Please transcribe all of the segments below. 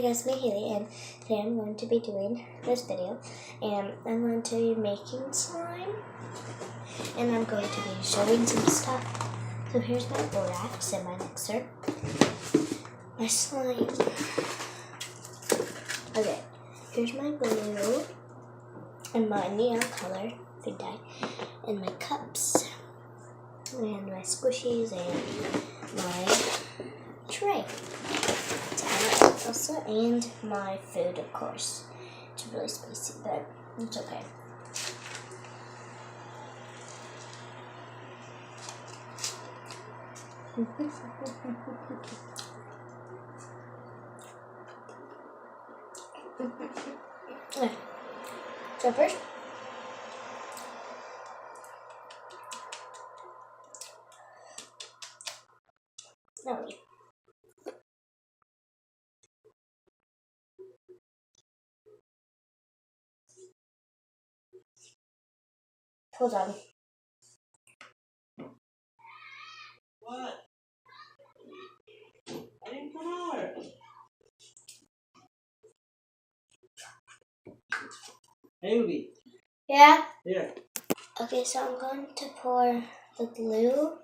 Hey guys, me Haley, and today I'm going to be doing this video, and I'm going to be making slime, and I'm going to be showing some stuff. So here's my borax and my mixer, my slime. Okay, here's my glue, and my neon color food dye, and my cups, and my squishies, and my tray. Also, and my food, of course. It's really spicy, but it's okay. Okay. So first, no, wait. Hold on. What? I didn't come over. Hey, Ruby. Yeah? Here. Okay, so I'm going to pour the glue,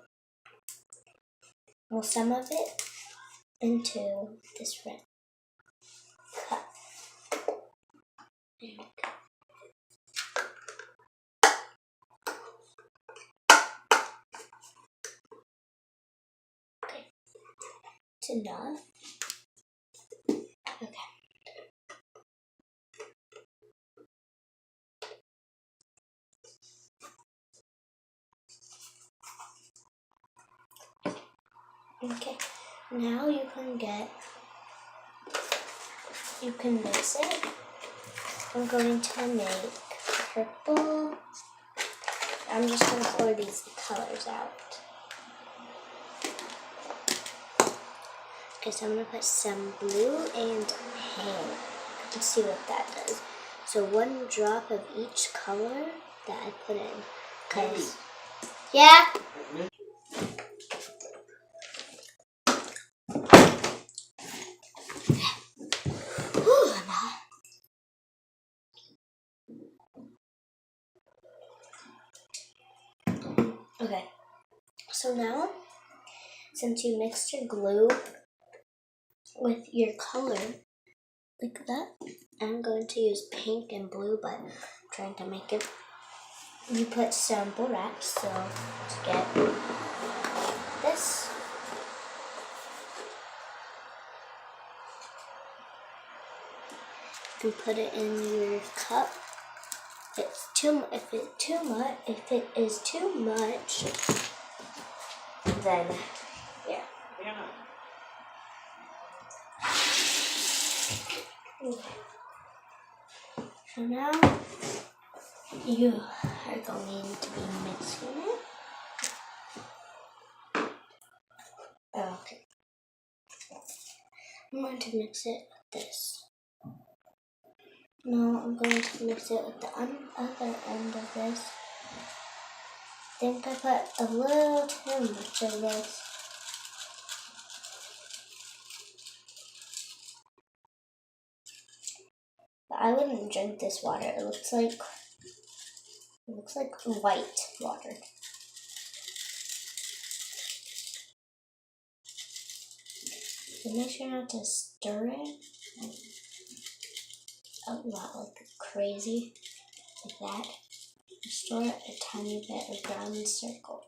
well, some of it, into this red cup. There we go. Okay. It's enough. Okay. Okay, now you can mix it. I'm going to make purple. I'm just going to pour these colors out. Okay, so I'm going to put some blue and pink. Let's see what that does. So 1 drop of each color that I put in. Cause, yeah? Okay, so now, since you mixed your glue with your color, like that, I'm going to use pink and blue, but I'm trying to make it. You put some borax, so to get this. You put it in your cup. If it is too much, then yeah. Okay. So now you are going to be mixing it. Okay. I'm going to mix it with this. No, I'm going to mix it with the other end of this. I think I put a little too much of this. But I wouldn't drink this water. It looks like white water. So make sure not to stir it a lot like crazy, like that. Stir it a tiny bit around the circle.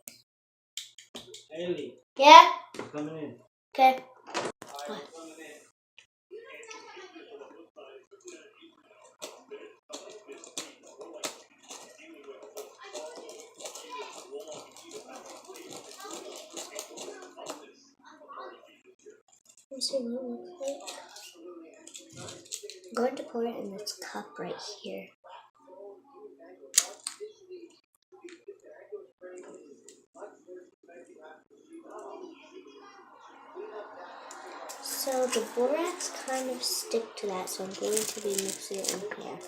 Haley. Yeah? Coming in. Okay. What? Let's see what it looks like. I'm going to pour it in this cup right here. So the borax kind of stick to that, so I'm going to be mixing it in here.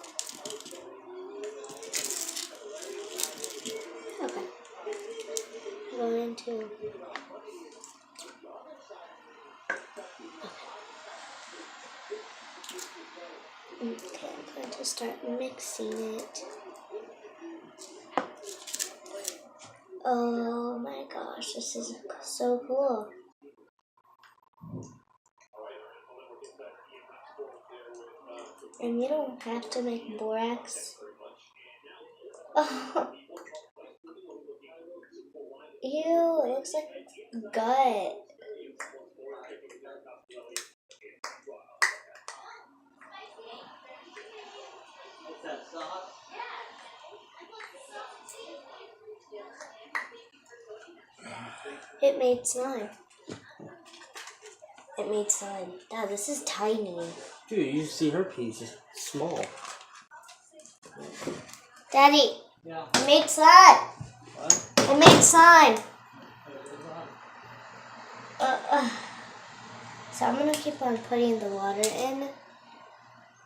Okay. I'm going to. Okay. Okay, I'm going to start mixing it. Oh my gosh, this is so cool. And you don't have to make borax. Oh, ew, it looks like gut. What's that sauce? It made slime. It made slime. Dad, this is tiny. Dude, you see her piece is small. Daddy, Yeah. it made slime. What? It made slime. So I'm going to keep on putting the water in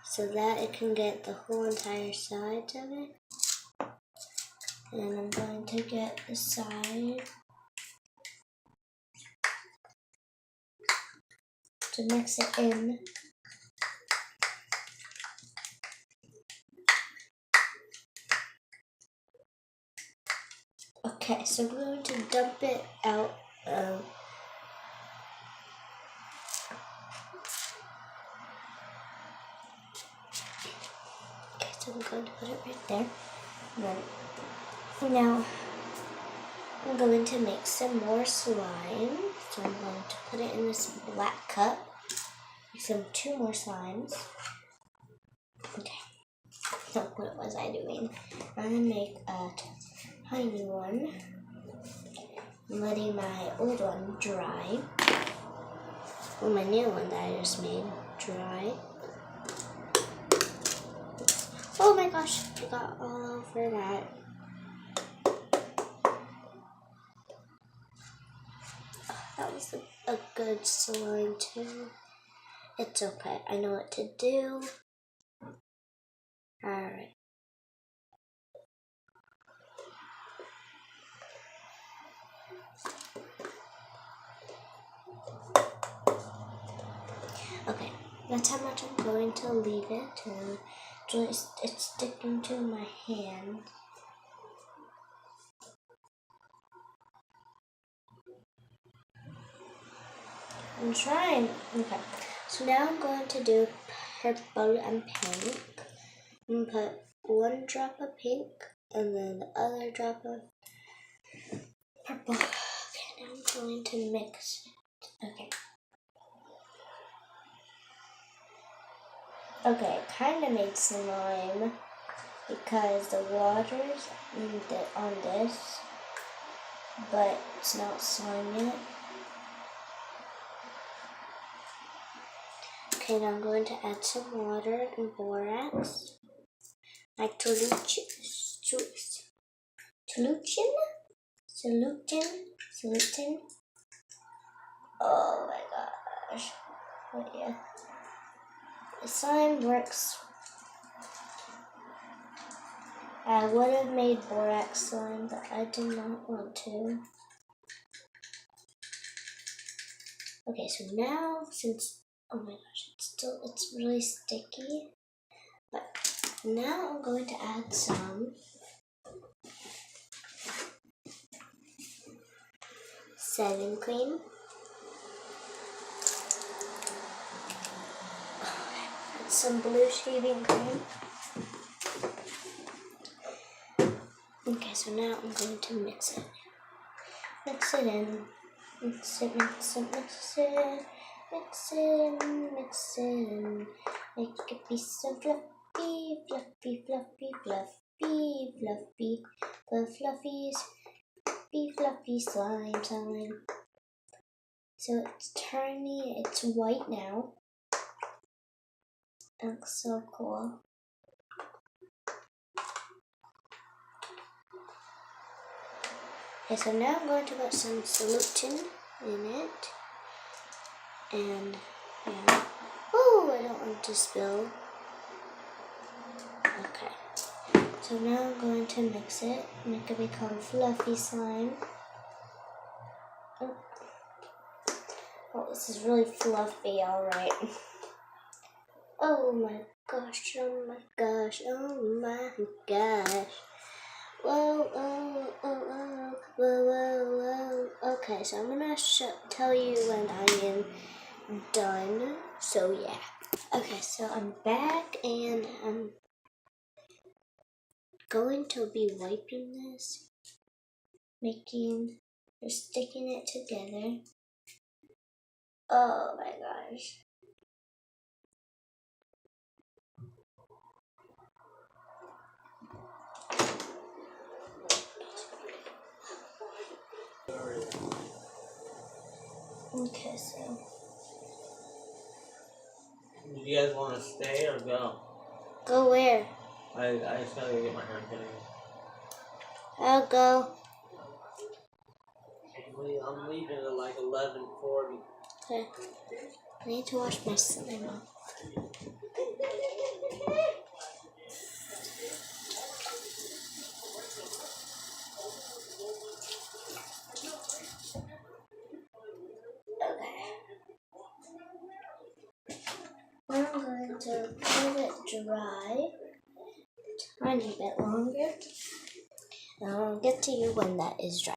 so that it can get the whole entire side of it. And I'm going to get the side to mix it in. Okay, so we're going to dump it out of okay, so I'm going to put it right there. And then now I'm going to make some more slime. So I'm going to put it in this black cup. Make two more slimes. Okay. So what was I doing? I'm gonna make a tiny one. I'm letting my old one dry. Well, my new one that I just made dry. Oh my gosh, I got all over that. That was a good slime too. It's okay, I know what to do. Alright. Okay, that's how much I'm going to leave it. And it's sticking to my hand. I'm trying. Okay, so now I'm going to do purple and pink. I'm going to put one drop of pink and then the other drop of purple. Okay, now I'm going to mix it. Okay. Okay, it kind of made slime because the water's on this, but it's not slime yet. Okay, now I'm going to add some water and borax. Like solution. Oh my gosh. But yeah. The slime works. I would have made borax slime, but I did not want to. Okay, so now since oh my gosh, it's really sticky. But now I'm going to add some setting cream. Add some blue shaving cream. Okay, so now I'm going to mix it. Mix it in. Mix it, mix it, mix it. Mix it in, mix it in. Make it be so fluffy, fluffy, fluffy, fluffy, fluffy. The fluffies, be fluffy slime time. So it's turning, it's white now. It looks so cool. Okay, so now I'm going to put some solution in it. And yeah. Oh, I don't want to spill. Okay. So now I'm going to mix it. Make it become fluffy slime. Oh, this is really fluffy, alright. Oh my gosh, oh my gosh, oh my gosh. Whoa, oh, oh, oh, whoa, whoa, whoa. Okay, so I'm gonna tell you when I am done. So yeah. Okay, so I'm back and I'm going to be wiping this, sticking it together. Oh my gosh. Okay, so. Do you guys want to stay or go? Go where? I just gotta get my hair done. I'll go. I'm leaving at like 11:40. Okay. I need to wash my slime off. Okay. I'm going to let it dry a tiny bit longer. And I'll get to you when that is dry.